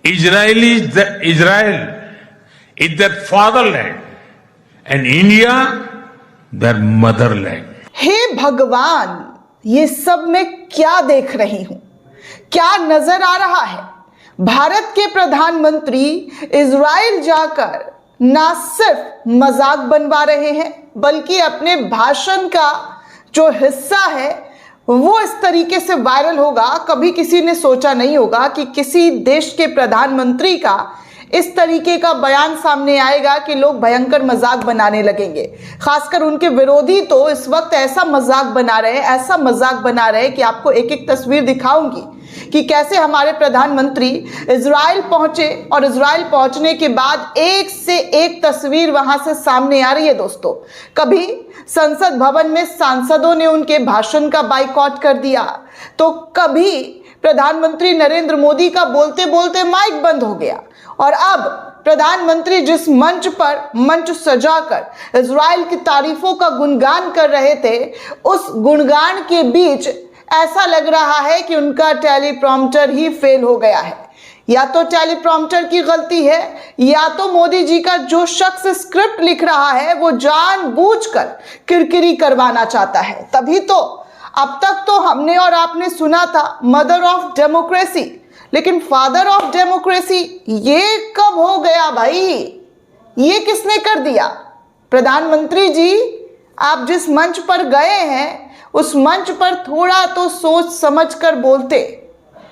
Israel is their fatherland and India their motherland. हे भगवान, ये सब मैं क्या देख रही हूं, क्या नजर आ रहा है। भारत के प्रधानमंत्री इजराइल जाकर ना सिर्फ मजाक बनवा रहे हैं बल्कि अपने भाषण का जो हिस्सा है वो इस तरीके से वायरल होगा। कभी किसी ने सोचा नहीं होगा कि किसी देश के प्रधानमंत्री का इस तरीके का बयान सामने आएगा कि लोग भयंकर मजाक बनाने लगेंगे। खासकर उनके विरोधी तो इस वक्त ऐसा मजाक बना रहे हैं, ऐसा मजाक बना रहे हैं कि आपको एक एक तस्वीर दिखाऊंगी कि कैसे हमारे प्रधानमंत्री इजराइल पहुंचे और इजराइल पहुंचने के बाद एक से एक तस्वीर वहां से सामने आ रही है। दोस्तों, कभी संसद भवन में सांसदों ने उनके भाषण का बाइकॉट कर दिया, तो कभी प्रधानमंत्री नरेंद्र मोदी का बोलते बोलते माइक बंद हो गया, और अब प्रधानमंत्री जिस मंच पर मंच सजाकर इजराइल की तारीफों का गुणगान कर रहे थे, उस गुणगान के बीच ऐसा लग रहा है कि उनका टेलीप्रॉम्प्टर ही फेल हो गया है। या तो टेलीप्रॉम्प्टर की गलती है या तो मोदी जी का जो शख्स स्क्रिप्ट लिख रहा है वो जानबूझकर किरकिरी करवाना चाहता है। तभी तो अब तक तो हमने और आपने सुना था मदर ऑफ डेमोक्रेसी, लेकिन फादर ऑफ डेमोक्रेसी ये कब हो गया भाई? ये किसने कर दिया? प्रधानमंत्री जी, आप जिस मंच पर गए हैं उस मंच पर थोड़ा तो सोच समझ कर बोलते।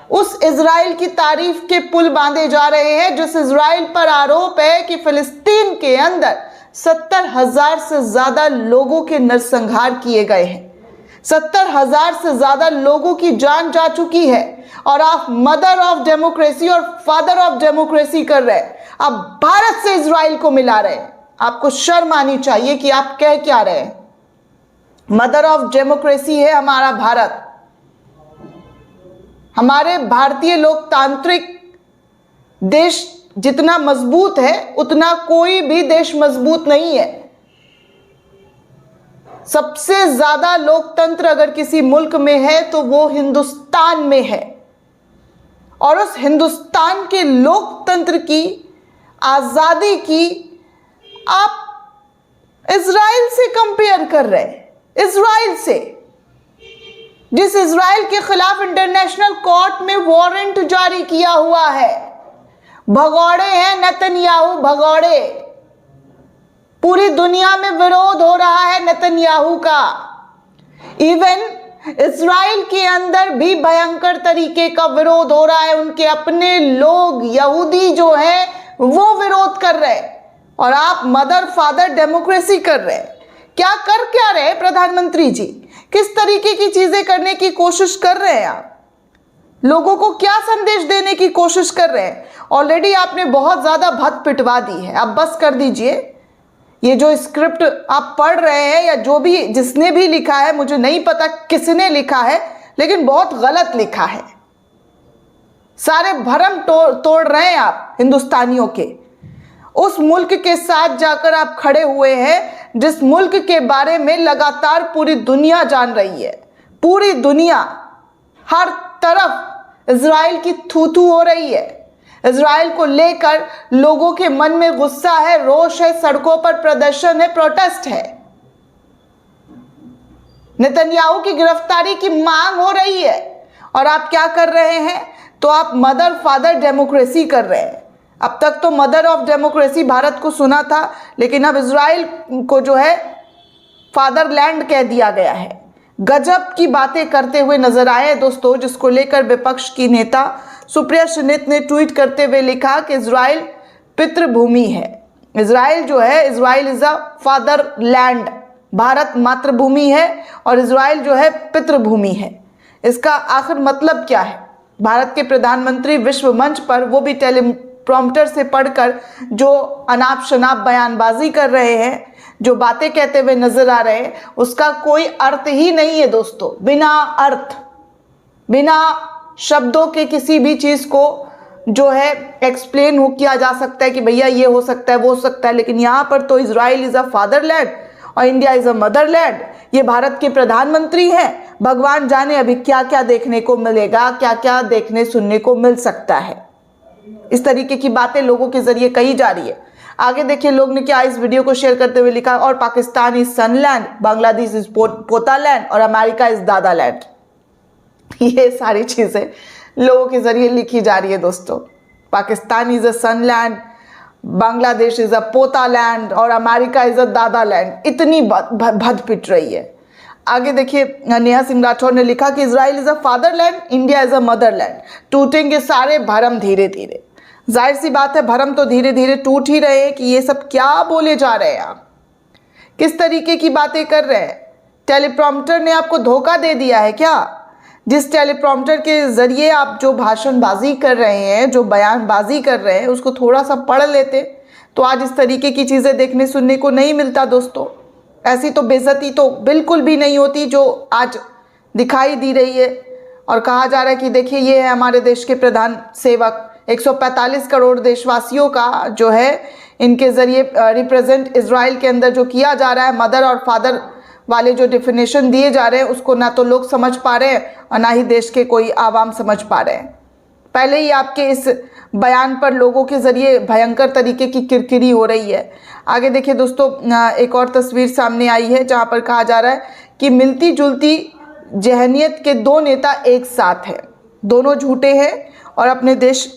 उस इजराइल की तारीफ के पुल बांधे जा रहे हैं जिस इजराइल पर आरोप है कि फिलिस्तीन के अंदर 70,000 से ज्यादा लोगों के नरसंहार किए गए हैं। 70,000 से ज्यादा लोगों की जान जा चुकी है और आप मदर ऑफ डेमोक्रेसी और फादर ऑफ डेमोक्रेसी कर रहे हैं। आप भारत से इजराइल को मिला रहे हैं। आपको शर्म आनी चाहिए कि आप कह क्या रहे हैं। मदर ऑफ डेमोक्रेसी है हमारा भारत। हमारे भारतीय लोकतांत्रिक देश जितना मजबूत है उतना कोई भी देश मजबूत नहीं है। सबसे ज्यादा लोकतंत्र अगर किसी मुल्क में है तो वो हिंदुस्तान में है, और उस हिंदुस्तान के लोकतंत्र की आजादी की आप इजराइल से कंपेयर कर रहे हैं। इजराइल से, जिस इजराइल के खिलाफ इंटरनेशनल कोर्ट में वारंट जारी किया हुआ है। भगौड़े हैं नेतन्याहू, भगौड़े। पूरी दुनिया में विरोध हो रहा है नेतन्याहू का। इवन इजराइल के अंदर भी भयंकर तरीके का विरोध हो रहा है। उनके अपने लोग यहूदी जो हैं वो विरोध कर रहे हैं, और आप मदर फादर डेमोक्रेसी कर रहे हैं। क्या रहे प्रधानमंत्री जी? किस तरीके की चीजें करने की कोशिश कर रहे हैं आप? लोगों को क्या संदेश देने की कोशिश कर रहे हैं? ऑलरेडी आपने बहुत ज्यादा भत पिटवा दी है, अब बस कर दीजिए। ये जो स्क्रिप्ट आप पढ़ रहे हैं या जो भी जिसने भी लिखा है, मुझे नहीं पता किसने लिखा है, लेकिन बहुत गलत लिखा है। सारे भरम तोड़ रहे हैं आप हिंदुस्तानियों के। उस मुल्क के साथ जाकर आप खड़े हुए हैं जिस मुल्क के बारे में लगातार पूरी दुनिया जान रही है। पूरी दुनिया, हर तरफ इजराइल की थू-थू हो रही है। इजराइल को लेकर लोगों के मन में गुस्सा है, रोष है, सड़कों पर प्रदर्शन है, प्रोटेस्ट है। नेतन्याहू की गिरफ्तारी की मांग हो रही है, और आप क्या कर रहे हैं? तो आप मदर फादर डेमोक्रेसी कर रहे हैं। अब तक तो मदर ऑफ डेमोक्रेसी भारत को सुना था, लेकिन अब इजराइल को जो है फादरलैंड कह दिया गया है। गजब की बातें करते हुए नजर आए दोस्तों, जिसको लेकर विपक्ष की नेता सुप्रिया सुनीत ने ट्वीट करते हुए लिखा कि इजराइल पितृभूमि है। इजराइल जो है, Israel is a fatherland. Bharat मातृभूमि है और इजराइल जो है पितृभूमि है। इसका आखिर मतलब क्या है? भारत के प्रधानमंत्री विश्व मंच पर, वो भी टेलीप्रॉम्प्टर से पढ़कर, जो अनाप शनाप बयानबाजी कर रहे हैं, जो बातें कहते हुए नजर आ रहे हैं, उसका कोई अर्थ ही नहीं है दोस्तों। बिना अर्थ, बिना शब्दों के किसी भी चीज को जो है एक्सप्लेन हो किया जा सकता है कि भैया ये हो सकता है, वो हो सकता है, लेकिन यहाँ पर तो इजराइल इज अ फादरलैंड और इंडिया इज अ मदरलैंड। ये भारत के प्रधानमंत्री हैं। भगवान जाने अभी क्या क्या देखने को मिलेगा, क्या क्या देखने सुनने को मिल सकता है। इस तरीके की बातें लोगों के जरिए कही जा रही है। आगे देखिए लोग ने क्या इस वीडियो को शेयर करते हुए लिखा, और पाकिस्तान इज सनलैंड, बांग्लादेश इज पोतालैंड और अमेरिका इज दादालैंड। ये सारी चीजें लोगों के जरिए लिखी जा रही है दोस्तों। Pakistan is a sunland, Bangladesh is a potaland और अमेरिका इज अ दादालैंड। इतनी भद पिट रही है। आगे देखिए नेहा सिंह राठौर ने लिखा कि Israel is a fatherland, India is a motherland. टूटेंगे सारे भरम धीरे धीरे। जाहिर सी बात है भरम तो धीरे धीरे टूट ही रहे हैं कि ये सब क्या बोले जा रहे हैं आप, किस तरीके की बातें कर रहे हैं। टेलीप्रॉम्प्टर ने आपको धोखा दे दिया है क्या? जिस टेलीप्रॉम्प्टर के जरिए आप जो भाषणबाजी कर रहे हैं, जो बयानबाजी कर रहे हैं, उसको थोड़ा सा पढ़ लेते तो आज इस तरीके की चीज़ें देखने सुनने को नहीं मिलता दोस्तों। ऐसी तो बेइज्जती तो बिल्कुल भी नहीं होती जो आज दिखाई दी रही है। और कहा जा रहा है कि देखिए ये है हमारे देश के प्रधान सेवक, 145 करोड़ देशवासियों का जो है इनके ज़रिए रिप्रेजेंट इजराइल के अंदर जो किया जा रहा है, मदर और फादर वाले जो डिफिनेशन दिए जा रहे हैं उसको ना तो लोग समझ पा रहे हैं और ना ही देश के कोई आवाम समझ पा रहे हैं। पहले ही आपके इस बयान पर लोगों के ज़रिए भयंकर तरीके की किरकिरी हो रही है। आगे देखिए दोस्तों एक और तस्वीर सामने आई है जहां पर कहा जा रहा है कि मिलती जुलती जहनियत के दो नेता एक साथ हैं, दोनों झूठे हैं और अपने देश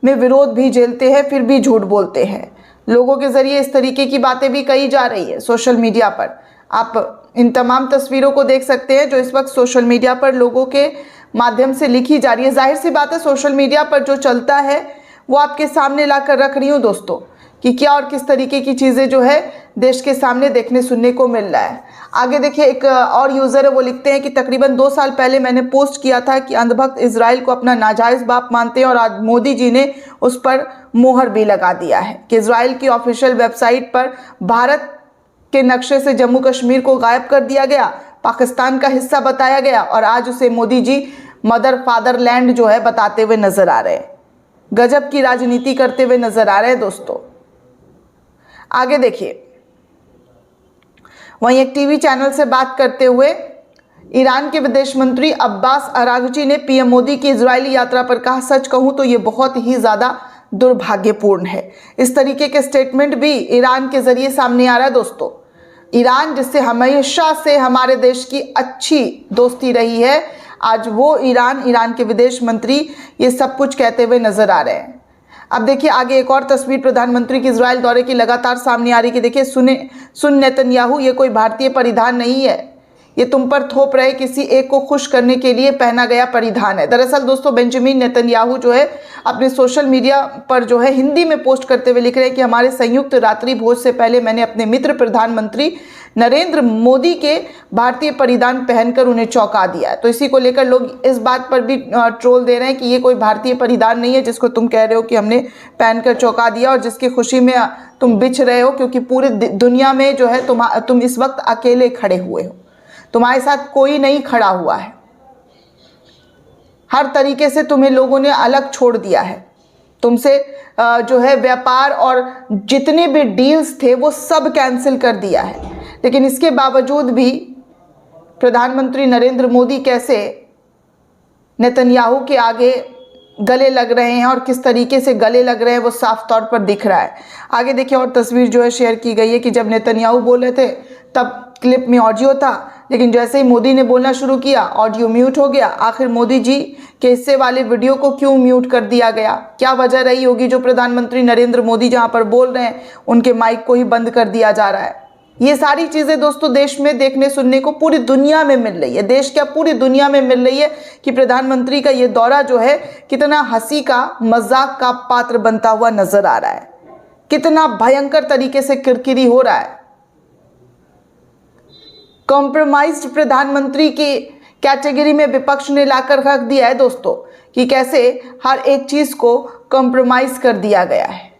में विरोध भी झेलते हैं फिर भी झूठ बोलते हैं। लोगों के ज़रिए इस तरीके की बातें भी कही जा रही है सोशल मीडिया पर। आप इन तमाम तस्वीरों को देख सकते हैं जो इस वक्त सोशल मीडिया पर लोगों के माध्यम से लिखी जा रही है। जाहिर सी बात है सोशल मीडिया पर जो चलता है वो आपके सामने लाकर रख रही हूँ दोस्तों कि क्या और किस तरीके की चीज़ें जो है देश के सामने देखने सुनने को मिल रहा है। आगे देखिए एक और यूज़र है वो लिखते हैं कि तकरीबन 2 साल पहले मैंने पोस्ट किया था कि अंधभक्त इजराइल को अपना नाजायज़ बाप मानते हैं और आज मोदी जी ने उस पर मोहर भी लगा दिया है कि इजराइल की ऑफिशियल वेबसाइट पर भारत के नक्शे से जम्मू कश्मीर को गायब कर दिया गया, पाकिस्तान का हिस्सा बताया गया और आज उसे Modi ji mother father land जो है बताते हुए नजर आ रहे हैं। गजब की राजनीति करते हुए नजर आ रहे हैं दोस्तों। आगे देखिए वहीं एक टीवी चैनल से बात करते हुए ईरान के विदेश मंत्री अब्बास अरागची ने पीएम मोदी की इजरायली यात्रा पर कहा, सच कहूं तो ये बहुत ही ज़्यादा दुर्भाग्यपूर्ण है। इस तरीके के स्टेटमेंट भी ईरान के जरिए सामने आ रहा है दोस्तों। ईरान जिससे हमेशा से हमारे देश की अच्छी दोस्ती रही है, आज वो ईरान के विदेश मंत्री ये सब कुछ कहते हुए नजर आ रहे हैं। अब देखिए आगे एक और तस्वीर प्रधानमंत्री की इजराइल दौरे की लगातार सामने आ रही कि देखिए सुन नेतन्याहू, ये कोई भारतीय परिधान नहीं है, ये तुम पर थोप रहे किसी एक को खुश करने के लिए पहना गया परिधान है। दरअसल दोस्तों बेंजामिन नेतन्याहू जो है अपने सोशल मीडिया पर जो है हिंदी में पोस्ट करते हुए लिख रहे हैं कि हमारे संयुक्त रात्रि भोज से पहले मैंने अपने मित्र प्रधानमंत्री नरेंद्र मोदी के भारतीय परिधान पहनकर उन्हें चौंका दिया है। तो इसी को लेकर लोग इस बात पर भी ट्रोल दे रहे हैं कि ये कोई भारतीय परिधान नहीं है जिसको तुम कह रहे हो कि हमने पहनकर चौंका दिया और जिसकी खुशी में तुम बिछ रहे हो, क्योंकि पूरी दुनिया में जो है तुम इस वक्त अकेले खड़े हुए हो, तुम्हारे साथ कोई नहीं खड़ा हुआ है। हर तरीके से तुम्हें लोगों ने अलग छोड़ दिया है, तुमसे जो है व्यापार और जितने भी डील्स थे वो सब कैंसिल कर दिया है। लेकिन इसके बावजूद भी प्रधानमंत्री नरेंद्र मोदी कैसे नेतन्याहू के आगे गले लग रहे हैं और किस तरीके से गले लग रहे हैं वो साफ तौर पर दिख रहा है। आगे देखिए और तस्वीर जो है शेयर की गई है कि जब नेतन्याहू बोल रहे थे तब क्लिप में ऑडियो था, लेकिन जैसे ही मोदी ने बोलना शुरू किया ऑडियो म्यूट हो गया। आखिर मोदी जी के हिस्से वाले वीडियो को क्यों म्यूट कर दिया गया? क्या वजह रही होगी जो प्रधानमंत्री नरेंद्र मोदी जहां पर बोल रहे हैं उनके माइक को ही बंद कर दिया जा रहा है? ये सारी चीज़ें दोस्तों देश में देखने सुनने को पूरी दुनिया में मिल रही है। देश क्या पूरी दुनिया में मिल रही है कि प्रधानमंत्री का ये दौरा जो है कितना हंसी का मजाक का पात्र बनता हुआ नजर आ रहा है, कितना भयंकर तरीके से किरकिरी हो रहा है। कॉम्प्रोमाइज्ड प्रधानमंत्री की कैटेगरी में विपक्ष ने लाकर रख दिया है दोस्तों कि कैसे हर एक चीज को कॉम्प्रोमाइज कर दिया गया है।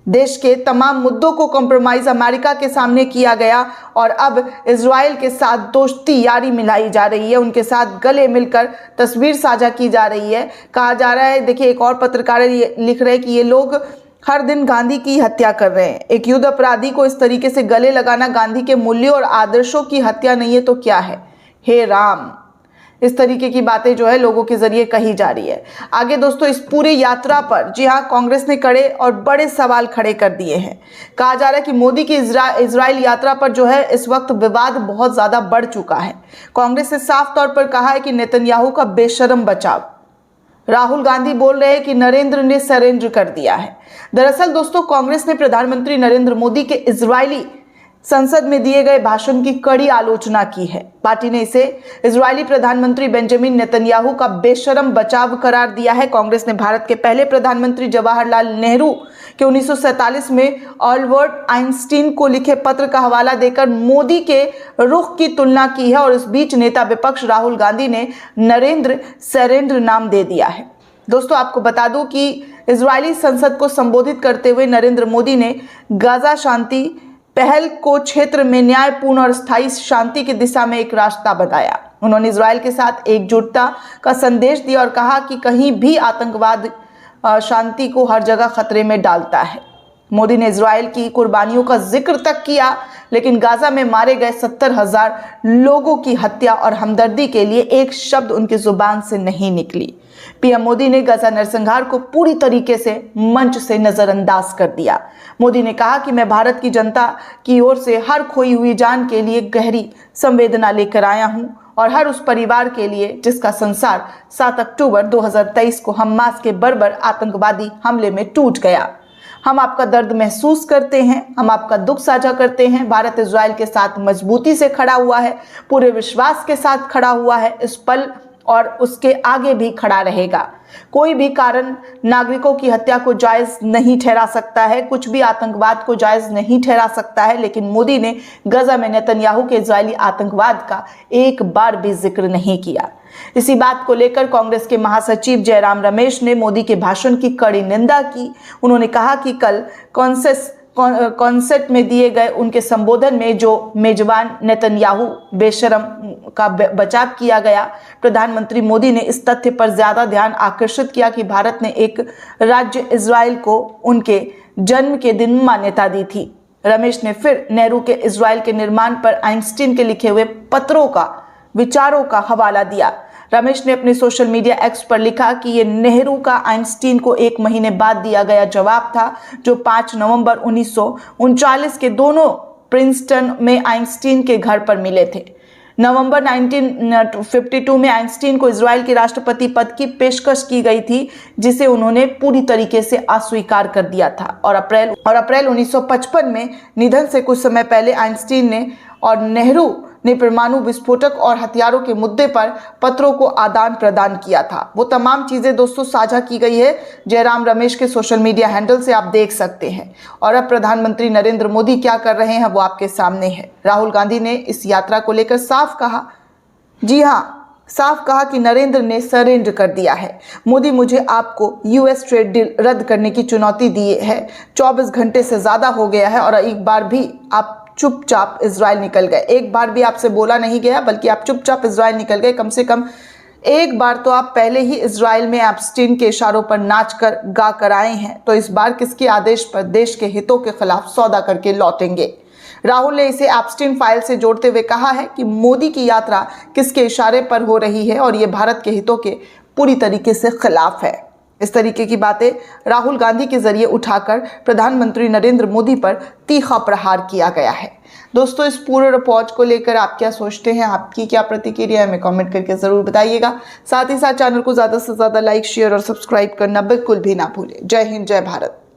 देश के तमाम मुद्दों को कॉम्प्रोमाइज अमेरिका के सामने किया गया और अब इजराइल के साथ दोस्ती यारी मिलाई जा रही है, उनके साथ गले मिलकर तस्वीर साझा की जा रही है। कहा जा रहा है, देखिए एक और पत्रकार लिख रहे हैं कि ये लोग हर दिन गांधी की हत्या कर रहे हैं। एक युद्ध अपराधी को इस तरीके से गले लगाना गांधी के मूल्यों और आदर्शों की हत्या नहीं है तो क्या है? हे राम, इस तरीके की बातें जो है लोगों के जरिए कही जा रही है। आगे दोस्तों इस पूरी यात्रा पर जी हाँ कांग्रेस ने कड़े और बड़े सवाल खड़े कर दिए हैं। कहा जा रहा है कि मोदी की इजराइल यात्रा पर जो है इस वक्त विवाद बहुत ज्यादा बढ़ चुका है। कांग्रेस ने साफ तौर पर कहा है कि नेतन्याहू का बेशर्म बचाव। राहुल गांधी बोल रहे हैं कि नरेंद्र ने सरेंडर कर दिया है। दरअसल दोस्तों कांग्रेस ने प्रधानमंत्री नरेंद्र मोदी के इजरायली संसद में दिए गए भाषण की कड़ी आलोचना की है। पार्टी ने इसे इजरायली प्रधानमंत्री बेंजामिन नेतन्याहू का बेशर्म बचाव करार दिया है। कांग्रेस ने भारत के पहले प्रधानमंत्री जवाहरलाल नेहरू के 1947 में ऑल्बर्ट आइंस्टीन को लिखे पत्र का हवाला देकर मोदी के रुख की तुलना की है और इस बीच नेता विपक्ष राहुल गांधी ने नरेंद्र सरेंडर नाम दे दिया है। दोस्तों आपको बता दूं कि इजरायली संसद को संबोधित करते हुए नरेंद्र मोदी ने गाजा शांति पहल को क्षेत्र में न्यायपूर्ण और स्थायी शांति की दिशा में एक रास्ता बताया। उन्होंने इजराइल के साथ एकजुटता का संदेश दिया और कहा कि कहीं भी आतंकवाद शांति को हर जगह खतरे में डालता है। मोदी ने इजराइल की कुर्बानियों का जिक्र तक किया, लेकिन गाजा में मारे गए 70,000 लोगों की हत्या और हमदर्दी के लिए एक शब्द उनकी जुबान से नहीं निकली। पीएम मोदी ने गाजा नरसंहार को पूरी तरीके से मंच से नजरअंदाज कर दिया। मोदी ने कहा कि मैं भारत की जनता की ओर से हर खोई हुई जान के लिए गहरी संवेदना लेकर आया हूं और हर उस परिवार के लिए जिसका संसार 7 अक्टूबर 2023 को हमास के बर्बर आतंकवादी हमले में टूट गया। हम आपका दर्द महसूस करते हैं, हम आपका दुख साझा करते हैं। भारत इजराइल के साथ मजबूती से खड़ा हुआ है, पूरे विश्वास के साथ खड़ा हुआ है, इस पल और उसके आगे भी खड़ा रहेगा। कोई भी कारण नागरिकों की हत्या को जायज नहीं ठहरा सकता है, कुछ भी आतंकवाद को जायज नहीं ठहरा सकता है, लेकिन मोदी ने गाजा में नेतन्याहू के इजरायली आतंकवाद का एक बार भी जिक्र नहीं किया। इसी बात को लेकर कांग्रेस के महासचिव जयराम रमेश ने मोदी के भाषण की कड़ी निंदा की। उन्होंने कहा कि कल कॉन्सेप्ट में दिए गए उनके संबोधन में जो मेजबान नेतन्याहू बेशरम का बचाव किया गया, प्रधानमंत्री मोदी ने इस तथ्य पर ज्यादा ध्यान आकर्षित किया कि भारत ने एक राज्य इजराइल को उनके जन्म के दिन मान्यता दी थी। रमेश ने फिर नेहरू के इजराइल के निर्माण पर आइंस्टीन के लिखे हुए पत्रों का विचारों का हवाला दिया। रमेश ने अपने सोशल मीडिया एक्स पर लिखा कि ये नेहरू का आइंस्टीन को 1 महीने बाद दिया गया जवाब था, जो 5 नवंबर 1939 के दोनों प्रिंसटन में आइंस्टीन के घर पर मिले थे। नवंबर 1952 में आइंस्टीन को इजराइल के राष्ट्रपति पद की पेशकश की गई थी, जिसे उन्होंने पूरी तरीके से अस्वीकार कर दिया था। और अप्रैल 1955 में निधन से कुछ समय पहले आइंस्टीन ने और नेहरू ने परमाणु विस्फोटक और हथियारों के मुद्दे पर पत्रों को आदान प्रदान किया था। वो तमाम चीजें दोस्तों साझा की गई है जयराम रमेश के सोशल मीडिया हैंडल से, आप देख सकते हैं। और अब प्रधानमंत्री नरेंद्र मोदी क्या कर रहे हैं वो आपके सामने है। राहुल गांधी ने इस यात्रा को लेकर साफ कहा, जी हाँ साफ कहा कि नरेंद्र ने सरेंडर कर दिया है। मोदी मुझे आपको यूएस ट्रेड डील रद्द करने की चुनौती दी है। 24 घंटे से ज्यादा हो गया है और एक बार भी आप चुपचाप इजराइल निकल गए। एक बार भी आपसे बोला नहीं गया, बल्कि आप चुपचाप इजराइल निकल गए। कम से कम एक बार तो आप पहले ही इजराइल में एप्स्टीन के इशारों पर नाच कर गा कर आए हैं, तो इस बार किसके आदेश पर देश के हितों के खिलाफ सौदा करके लौटेंगे। राहुल ने इसे एप्स्टीन फाइल से जोड़ते हुए कहा है कि मोदी की यात्रा किसके इशारे पर हो रही है और ये भारत के हितों के पूरी तरीके से खिलाफ है। इस तरीके की बातें राहुल गांधी के जरिए उठाकर प्रधानमंत्री नरेंद्र मोदी पर तीखा प्रहार किया गया है। दोस्तों इस पूरे रिपोर्ट को लेकर आप क्या सोचते हैं, आपकी क्या प्रतिक्रिया है, हमें कमेंट करके जरूर बताइएगा। साथ ही साथ चैनल को ज्यादा से ज्यादा लाइक, शेयर और सब्सक्राइब करना बिल्कुल भी ना भूलें। जय हिंद, जय भारत।